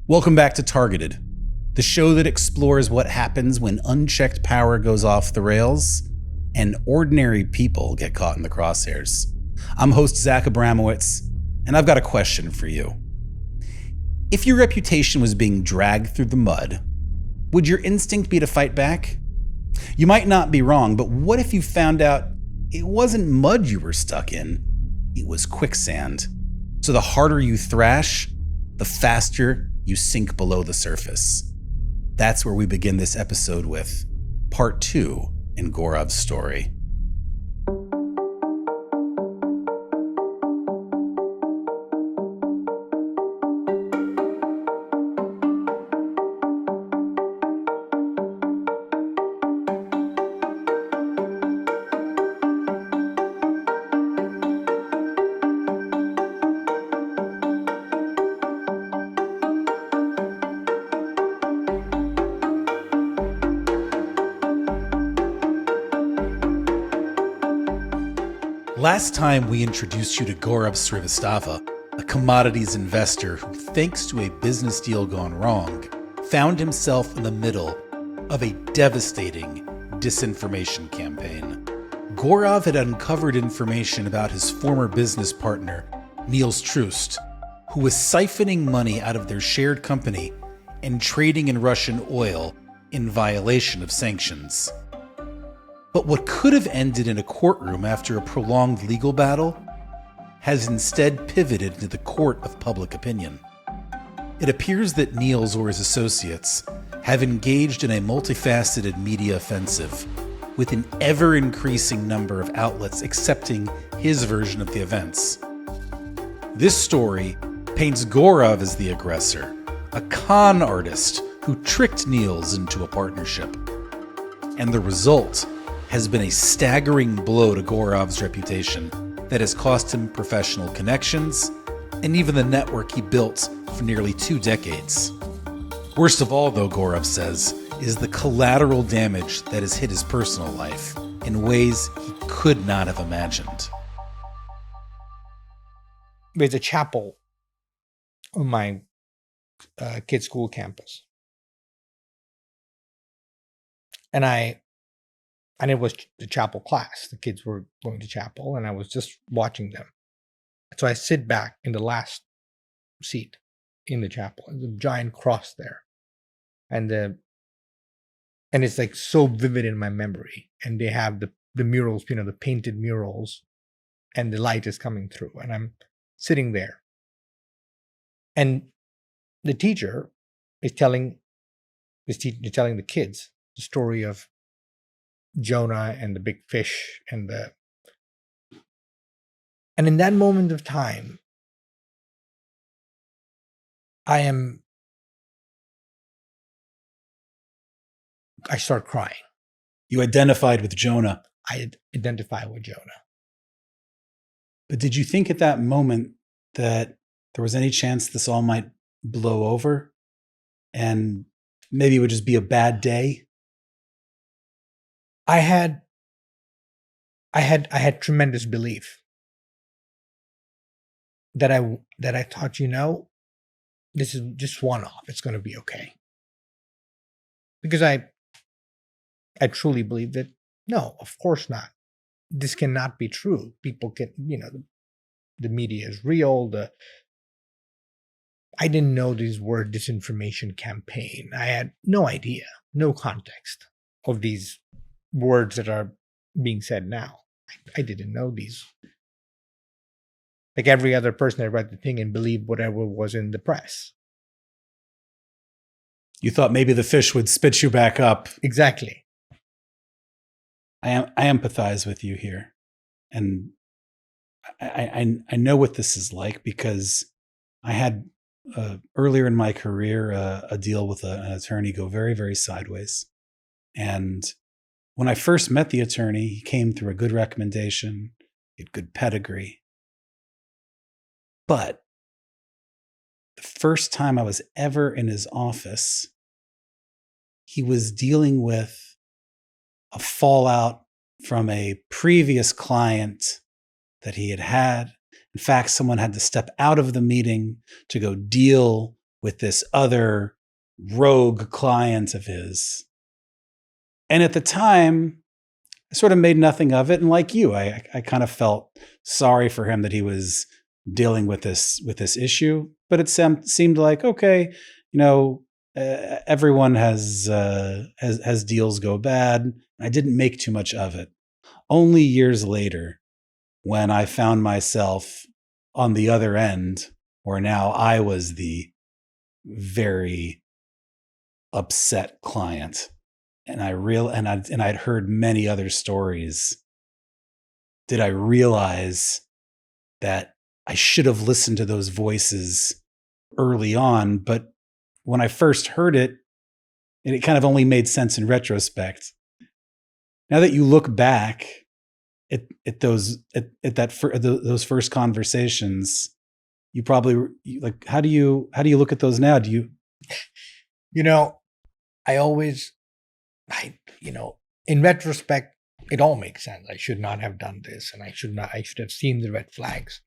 Welcome back to Targeted, the show that explores what happens when unchecked power goes off the rails and ordinary people get caught in the crosshairs. I'm host Zach Abramowitz, and I've got a question for you. If your reputation was being dragged through the mud, would your instinct be to fight back? You might not be wrong, but what if you found out it wasn't mud you were stuck in, it was quicksand? So the harder you thrash, the faster you sink below the surface. That's where we begin this episode with part 2 in Gaurav's story. Last time we introduced you to Gaurav Srivastava, a commodities investor who, thanks to a business deal gone wrong, found himself in the middle of a devastating disinformation campaign. Gaurav had uncovered information about his former business partner, Niels Troost, who was siphoning money out of their shared company and trading in Russian oil in violation of sanctions. But what could have ended in a courtroom after a prolonged legal battle has instead pivoted into the court of public opinion. It appears that Niels or his associates have engaged in a multifaceted media offensive, with an ever-increasing number of outlets accepting his version of the events. This story paints Gaurav as the aggressor, a con artist who tricked Niels into a partnership. And the result has been a staggering blow to Gaurav's reputation that has cost him professional connections and even the network he built for nearly 2 decades. Worst of all, though, Gaurav says, is the collateral damage that has hit his personal life in ways he could not have imagined. There's a chapel on my kid's school campus. And it was the chapel class. The kids were going to chapel, and I was just watching them. So I sit back in the last seat in the chapel. There's a giant cross there. And it's like so vivid in my memory. And they have the murals, the painted murals, and the light is coming through. And I'm sitting there. And the teacher is telling the kids the story of Jonah and the big fish and in that moment of time, I start crying. You identified with Jonah. I identify with Jonah. But did you think at that moment that there was any chance this all might blow over and maybe it would just be a bad day? I had tremendous belief that I thought, this is just one-off. It's going to be okay. Because I truly believe that, no, of course not. This cannot be true. People can, the media is real. I didn't know these were disinformation campaign. I had no idea, no context of these words that are being said now. I didn't know these. Like every other person, I read the thing and believed whatever was in the press. You thought maybe the fish would spit you back up. Exactly. I empathize with you here. And I know what this is like because I had earlier in my career a deal with an attorney go very, very sideways. And when I first met the attorney, he came through a good recommendation, he had good pedigree. But the first time I was ever in his office, he was dealing with a fallout from a previous client that he had had. In fact, someone had to step out of the meeting to go deal with this other rogue client of his. And at the time, I sort of made nothing of it. And like you, I kind of felt sorry for him that he was dealing with this issue. But it seemed like, okay, everyone has deals go bad. I didn't make too much of it. Only years later, when I found myself on the other end, where now I was the very upset client, and I'd heard many other stories, did I realize that I should have listened to those voices early on. But when I first heard it, it kind of only made sense in retrospect. Now that you look back at those first conversations, you probably like, how do you look at those now? Do you? In retrospect, it all makes sense. I should not have done this, and I should have seen the red flags.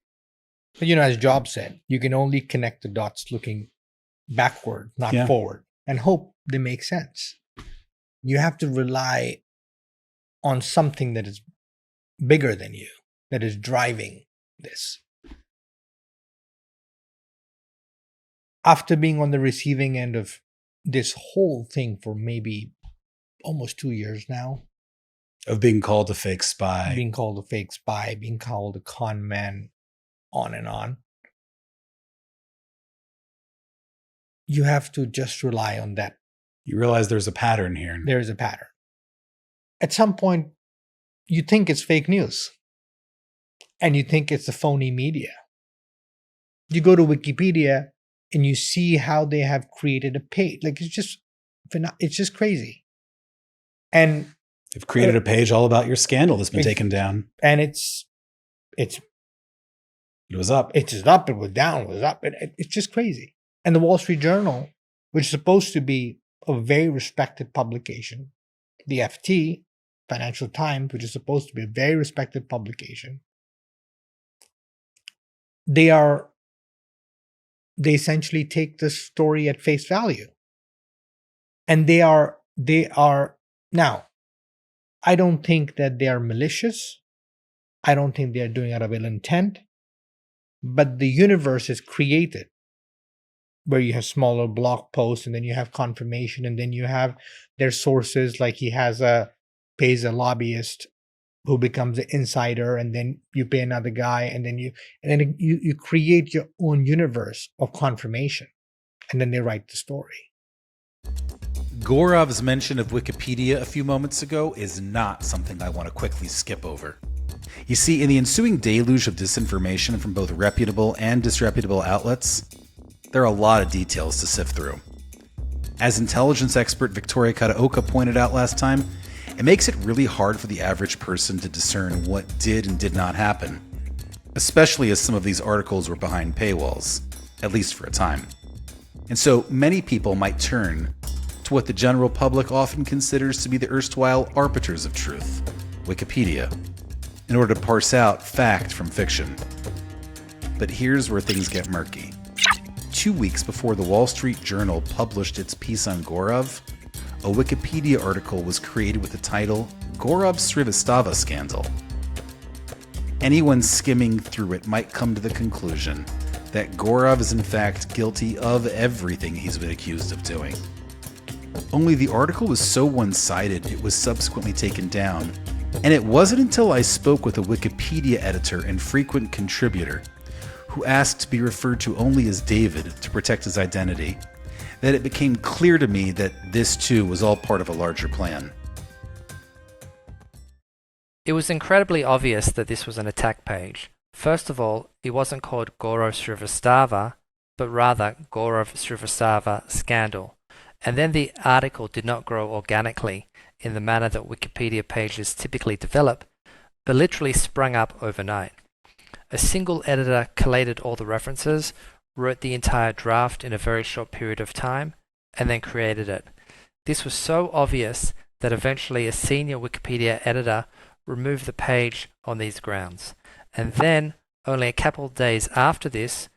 But as Job said, you can only connect the dots looking backward, not forward, and hope they make sense. You have to rely on something that is bigger than you, that is driving this. After being on the receiving end of this whole thing for maybe almost 2 years now, of being called a fake spy, being called a con man, on and on, you have to just rely on that. You realize there's a pattern here. There is a pattern. At some point, you think it's fake news, and you think it's the phony media. You go to Wikipedia and you see how they have created a page. Like, it's just crazy. And they've created a page all about your scandal that's been taken down. And it was up. It was up, it was down, it was up. It's just crazy. And the Wall Street Journal, which is supposed to be a very respected publication, the FT, Financial Times, which is supposed to be a very respected publication, they essentially take the story at face value. And they are now, I don't think that they are malicious. I don't think they are doing out of ill intent. But the universe is created where you have smaller blog posts, and then you have confirmation, and then you have their sources, like he pays a lobbyist who becomes an insider, and then you pay another guy, and then you create your own universe of confirmation, and then they write the story. Gaurav's mention of Wikipedia a few moments ago is not something I want to quickly skip over. You see, in the ensuing deluge of disinformation from both reputable and disreputable outlets, there are a lot of details to sift through. As intelligence expert Victoria Kataoka pointed out last time, it makes it really hard for the average person to discern what did and did not happen, especially as some of these articles were behind paywalls, at least for a time. And so many people might turn to what the general public often considers to be the erstwhile arbiters of truth, Wikipedia, in order to parse out fact from fiction. But here's where things get murky. 2 weeks before the Wall Street Journal published its piece on Gaurav, a Wikipedia article was created with the title Gaurav Srivastava Scandal. Anyone skimming through it might come to the conclusion that Gaurav is in fact guilty of everything he's been accused of doing. Only the article was so one-sided it was subsequently taken down, and it wasn't until I spoke with a Wikipedia editor and frequent contributor who asked to be referred to only as David to protect his identity that it became clear to me that this too was all part of a larger plan. It was incredibly obvious that this was an attack page. First of all, it wasn't called Gaurav Srivastava, but rather Gaurav Srivastava Scandal. And then the article did not grow organically in the manner that Wikipedia pages typically develop, but literally sprung up overnight. A single editor collated all the references, wrote the entire draft in a very short period of time, and then created it. This was so obvious that eventually a senior Wikipedia editor removed the page on these grounds. And then, only a couple of days after this,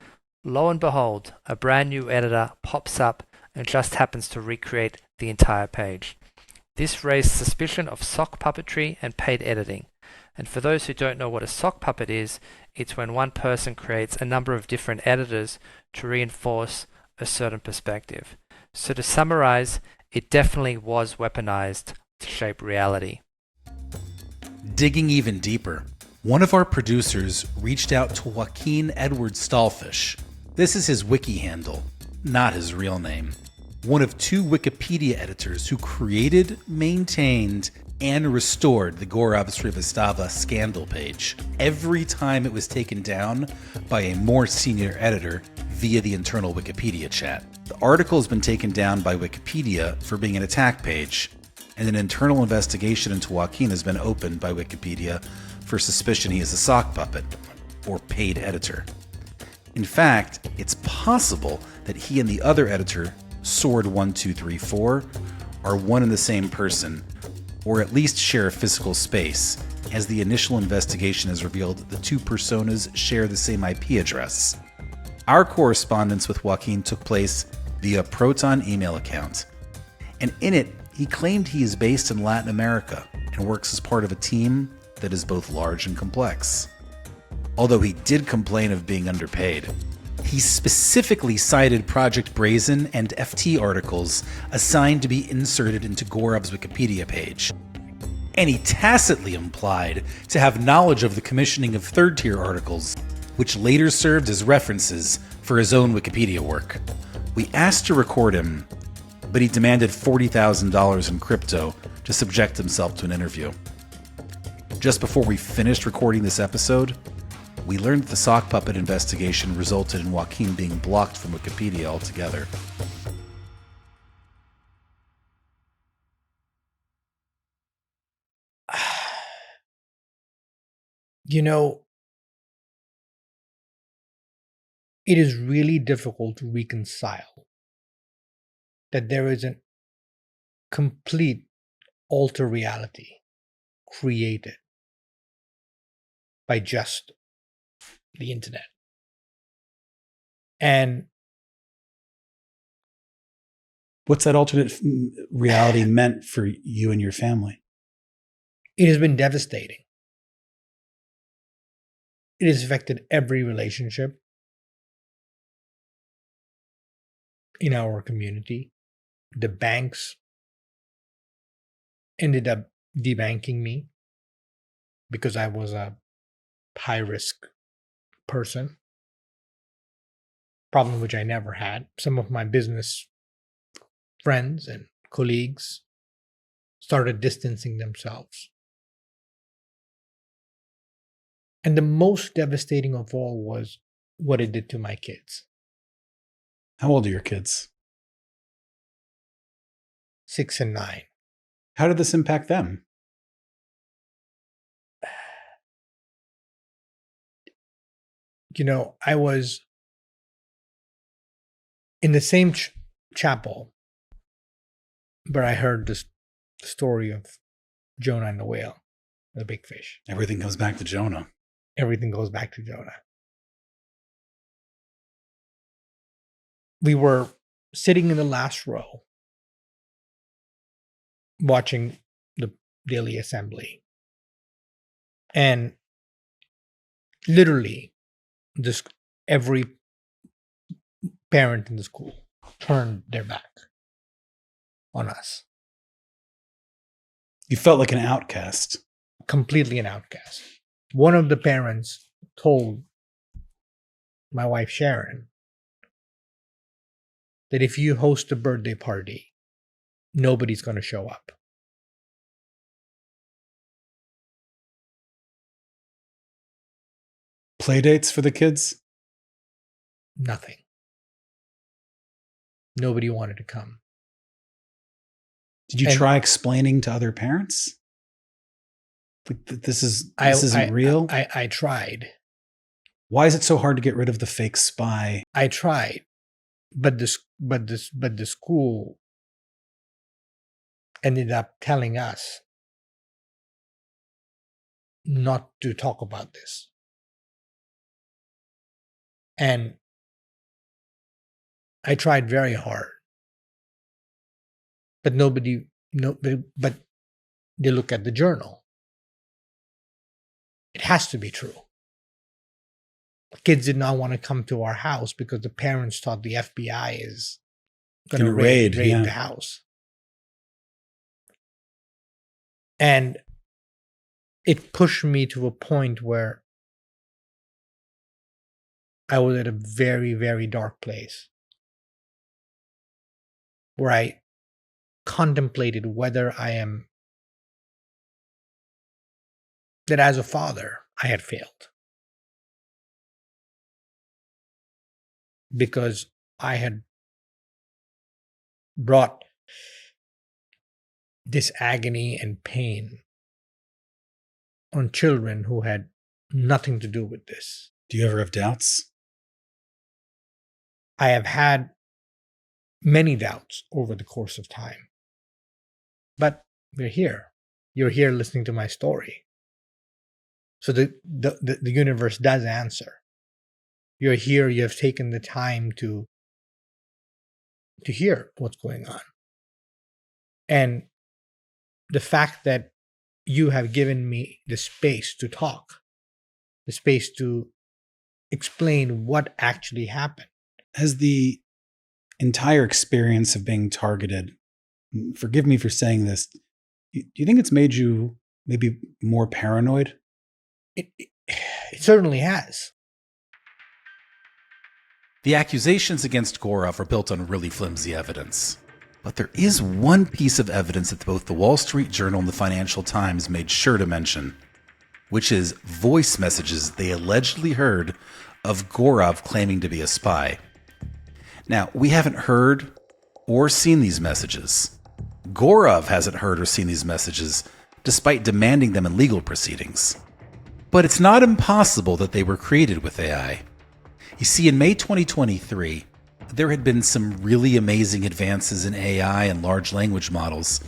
Lo and behold, a brand new editor pops up and just happens to recreate the entire page. This raised suspicion of sock puppetry and paid editing. And for those who don't know what a sock puppet is, it's when one person creates a number of different editors to reinforce a certain perspective. So to summarize, it definitely was weaponized to shape reality. Digging even deeper, one of our producers reached out to Joaquin Edward Stallfish. This is his wiki handle, not his real name. One of two Wikipedia editors who created, maintained, and restored the Gaurav Srivastava scandal page every time it was taken down by a more senior editor via the internal Wikipedia chat. The article has been taken down by Wikipedia for being an attack page, and an internal investigation into Joaquin has been opened by Wikipedia for suspicion he is a sock puppet or paid editor. In fact, it's possible that he and the other editor, Sword1234, are one and the same person, or at least share a physical space, as the initial investigation has revealed that the two personas share the same IP address. Our correspondence with Joaquin took place via Proton email account, and in it, he claimed he is based in Latin America and works as part of a team that is both large and complex. Although he did complain of being underpaid, he specifically cited Project Brazen and FT articles assigned to be inserted into Gaurav's Wikipedia page. And he tacitly implied to have knowledge of the commissioning of third-tier articles, which later served as references for his own Wikipedia work. We asked to record him, but he demanded $40,000 in crypto to subject himself to an interview. Just before we finished recording this episode, we learned that the sock puppet investigation resulted in Joaquin being blocked from Wikipedia altogether. You know, it is really difficult to reconcile that there is a complete alter reality created by just the internet. And what's that alternate reality meant for you and your family? It has been devastating. It has affected every relationship in our community. The banks ended up debanking me because I was a high-risk person, problem which I never had. Some of my business friends and colleagues started distancing themselves. And the most devastating of all was what it did to my kids. How old are your kids? 6 and 9. How did this impact them? You know, I was in the same chapel where I heard this story of Jonah and the whale, the big fish. Everything comes back to Jonah. Everything goes back to Jonah. We were sitting in the last row watching the daily assembly. And literally, every parent in the school turned their back on us. You felt like an outcast. Completely an outcast. One of the parents told my wife Sharon that if you host a birthday party, nobody's going to show up. Play dates for the kids? Nothing. Nobody wanted to come. Did you try explaining to other parents? This isn't real? I tried. Why is it so hard to get rid of the fake spy? I tried, but the school ended up telling us not to talk about this. And I tried very hard, but but they look at the journal. It has to be true. Kids did not want to come to our house because the parents thought the FBI is going to raid the house. And it pushed me to a point where I was at a very, very dark place, where I contemplated whether that as a father, I had failed. Because I had brought this agony and pain on children who had nothing to do with this. Do you ever have doubts? I have had many doubts over the course of time. But we're here. You're here listening to my story. So the universe does answer. You're here, you have taken the time to hear what's going on. And the fact that you have given me the space to talk, the space to explain what actually happened. Has the entire experience of being targeted, forgive me for saying this, do you think it's made you maybe more paranoid? It certainly has. The accusations against Gaurav are built on really flimsy evidence. But there is one piece of evidence that both the Wall Street Journal and the Financial Times made sure to mention, which is voice messages they allegedly heard of Gaurav claiming to be a spy. Now, we haven't heard or seen these messages. Gaurav hasn't heard or seen these messages, despite demanding them in legal proceedings. But it's not impossible that they were created with AI. You see, in May 2023, there had been some really amazing advances in AI and large language models,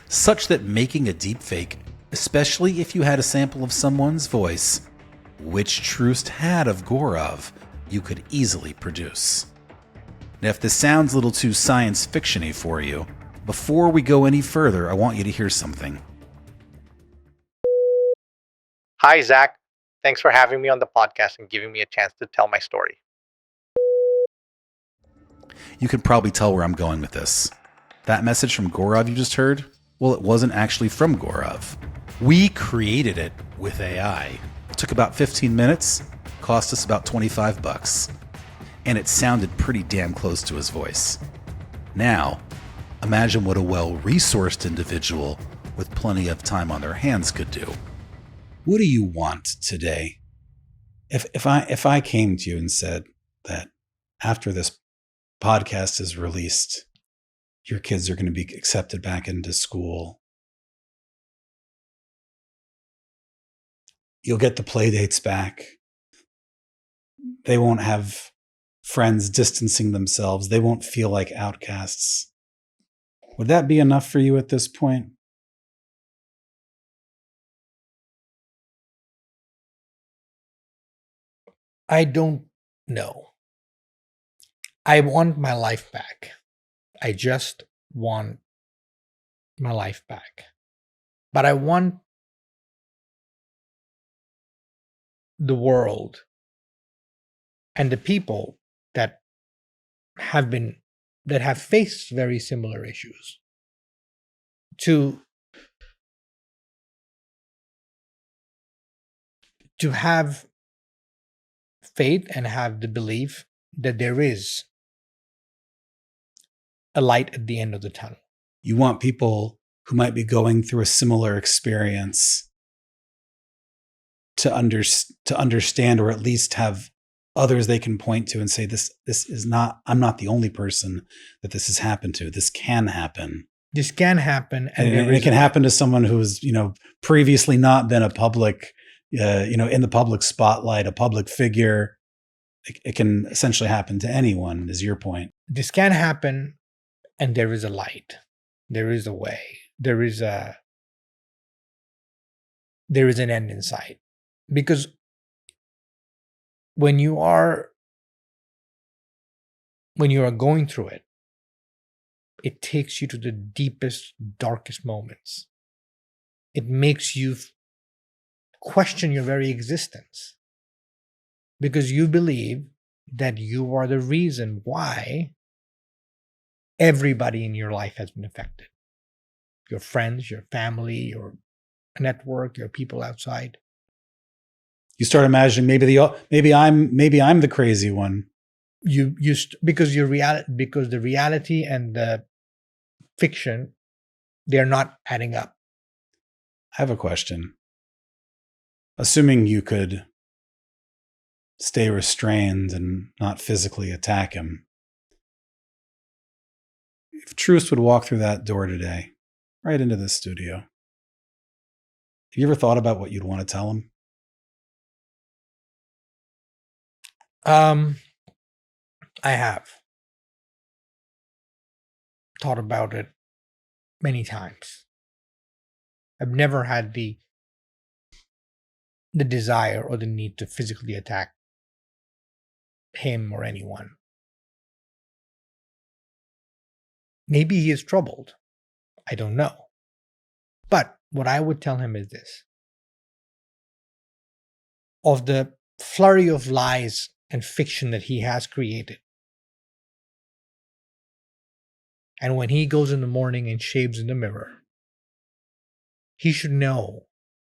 such that making a deepfake, especially if you had a sample of someone's voice, which Troost had of Gaurav, you could easily produce. Now, if this sounds a little too science fiction-y for you, before we go any further, I want you to hear something. Hi, Zach. Thanks for having me on the podcast and giving me a chance to tell my story. You can probably tell where I'm going with this. That message from Gaurav you just heard, well, it wasn't actually from Gaurav. We created it with AI. It took about 15 minutes, cost us about $25, and it sounded pretty damn close to his voice. Now, imagine what a well-resourced individual with plenty of time on their hands could do. What do you want today? If I came to you and said that after this podcast is released, your kids are going to be accepted back into school, you'll get the play dates back, they won't have friends distancing themselves, they won't feel like outcasts, would that be enough for you at this point? I don't know. I want my life back. I just want my life back. But I want the world and the people that have faced very similar issues to have faith and have the belief that there is a light at the end of the tunnel. You want people who might be going through a similar experience to understand, or at least have others they can point to and say, this is not, I'm not the only person that this has happened to. This can happen. This can happen. And it can happen to someone who's, previously not been a public, in the public spotlight, a public figure. It can essentially happen to anyone, is your point. This can happen, and there is a light. There is a way. There is an end in sight. Because when you are when you are going through it, it takes you to the deepest, darkest moments. It makes you question your very existence because you believe that you are the reason why everybody in your life has been affected. Your friends, your family, your network, your people outside. You start imagining maybe I'm the crazy one. Because the reality and the fiction, they're not adding up. I have a question. Assuming you could stay restrained and not physically attack him, if Troost would walk through that door today, right into this studio, have you ever thought about what you'd want to tell him? I have thought about it many times. I've never had the desire or the need to physically attack him or anyone. Maybe he is troubled. I don't know. But what I would tell him is this. Of the flurry of lies and fiction that he has created, and when he goes in the morning and shaves in the mirror, he should know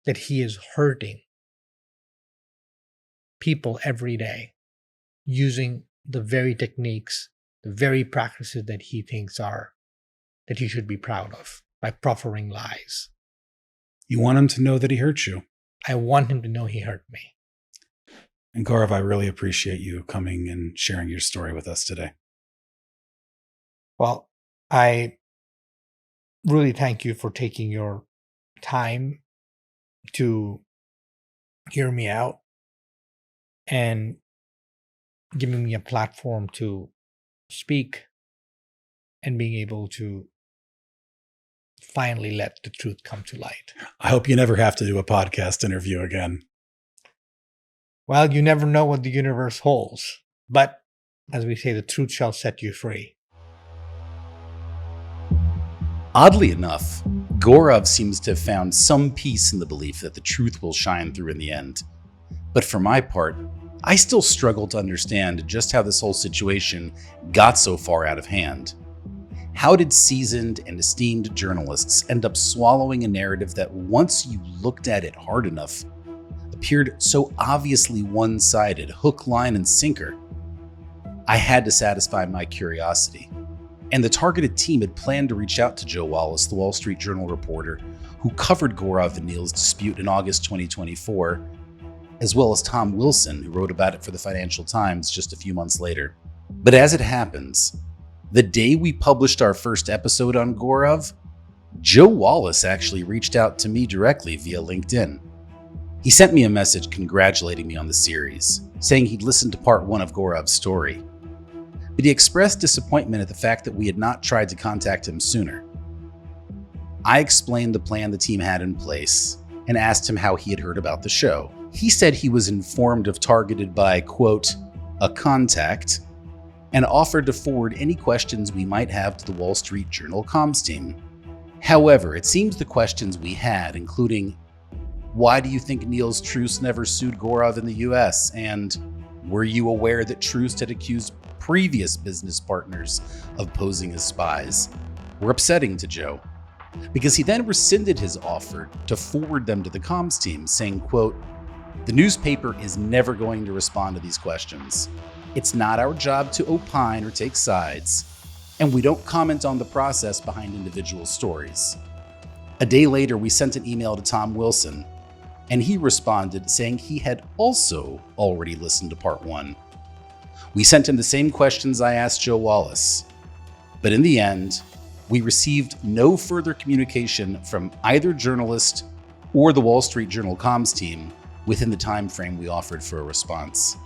that he is hurting people every day using the very techniques, the very practices that he thinks that he should be proud of by proffering lies. You want him to know that he hurt you. I want him to know he hurt me. And Gaurav, I really appreciate you coming and sharing your story with us today. Well, I really thank you for taking your time to hear me out and giving me a platform to speak and being able to finally let the truth come to light. I hope you never have to do a podcast interview again. Well, you never know what the universe holds. But as we say, the truth shall set you free. Oddly enough, Gaurav seems to have found some peace in the belief that the truth will shine through in the end. But for my part, I still struggle to understand just how this whole situation got so far out of hand. How did seasoned and esteemed journalists end up swallowing a narrative that, once you looked at it hard enough, appeared so obviously one-sided, hook, line, and sinker? I had to satisfy my curiosity. And the targeted team had planned to reach out to Joe Wallace, the Wall Street Journal reporter who covered Gaurav and Neil's dispute in August 2024, as well as Tom Wilson, who wrote about it for the Financial Times just a few months later. But as it happens, the day we published our first episode on Gaurav, Joe Wallace actually reached out to me directly via LinkedIn. He sent me a message congratulating me on the series, saying he'd listened to part 1 of Gaurav's story. But he expressed disappointment at the fact that we had not tried to contact him sooner. I explained the plan the team had in place and asked him how he had heard about the show. He said he was informed of Targeted by, quote, a contact, and offered to forward any questions we might have to the Wall Street Journal comms team. However, it seems the questions we had, including, why do you think Niels Troost never sued Gaurav in the US? And were you aware that Troost had accused previous business partners of posing as spies, were upsetting to Joe, because he then rescinded his offer to forward them to the comms team, saying, quote, the newspaper is never going to respond to these questions. It's not our job to opine or take sides, and we don't comment on the process behind individual stories. A day later, we sent an email to Tom Wilson, and he responded saying he had also already listened to part 1. We sent him the same questions I asked Joe Wallace, but in the end, we received no further communication from either journalist or the Wall Street Journal comms team within the time frame we offered for a response.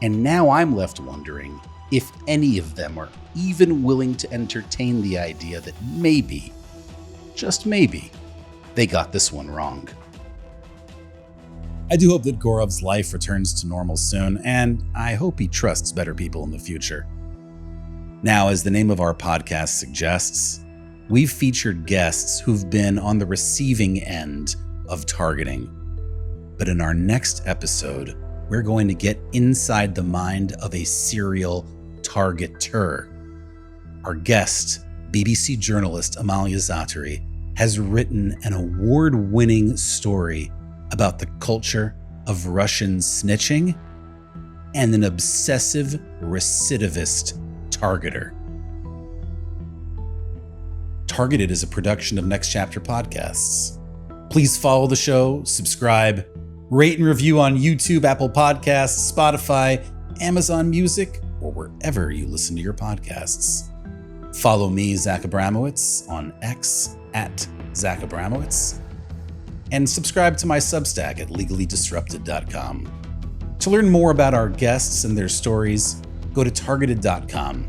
And now I'm left wondering if any of them are even willing to entertain the idea that maybe, just maybe, they got this one wrong. I do hope that Gaurav's life returns to normal soon, and I hope he trusts better people in the future. Now, as the name of our podcast suggests, we've featured guests who've been on the receiving end of targeting. But in our next episode, we're going to get inside the mind of a serial targeter. Our guest, BBC journalist Amalia Zatari, has written an award-winning story about the culture of Russian snitching and an obsessive recidivist targeter. Targeted is a production of Next Chapter Podcasts. Please follow the show, subscribe, rate and review on YouTube, Apple Podcasts, Spotify, Amazon Music, or wherever you listen to your podcasts. Follow me, Zach Abramowitz, on X at Zach Abramowitz, and subscribe to my Substack at legallydisrupted.com. To learn more about our guests and their stories, go to targeted.com.